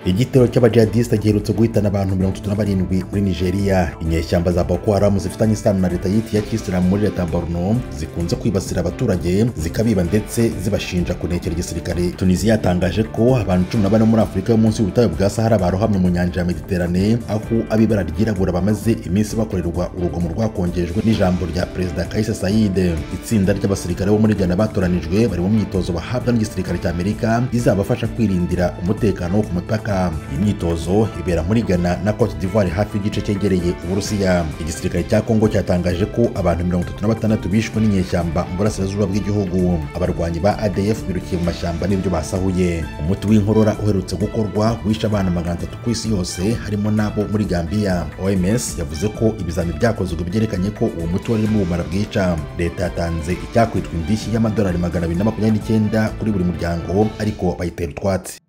Igitero cy'abajihadiste giherutse guhitana abantu 37 muri Nigeria. Inyeshyamba za Boko Haram zifitanye isano na leta ya Kisilamu muri Leta Borno zikunze kwibasira abaturage zikabiba ndetse zibashinja kunekera igisirikare. Tunisia yatangaje ko abantu 14 muri Afurika yo munsi y'ubutayu bwa Sahara barohamye mu nyanja ya Mediterane, aho abibara ryirabura bamaze iminsi bakorerwa urugomo rwakongejwe n'ijambo rya Perezida Kais Saied. Itsinda ry'abasirikare bo muri Ghana batoranijwe bari mu myitozo bahabwa n'igisirikare cya Amerika izabafasha kwirindira umutekano ku mupaka. Imyitozo ibera muri Ghana na Cote d'Ivoire hafi y'igice cyegereye Uburusiya. Igisirikare cya Kongo cyatangaje ko abantu 36 bishwe n'inyeshyamba mu burasirazuba bw'igihugu. Abarwanyi ba ADF birukiye mu mashyamba n'ibyo basahuye. Umuti w'inkorora uherutse gukorwa wishe abana 300 ku isi yose, harimo nabo muri Gambiya. OMS yavuze ko ibizami byakozwe byerekanye ko uwo muti warimo ubumara bwica. Leta yatanze icyakwitwa indishyi y'amadolari $229 kuri buri muryango, ariko bayitera utwatsi.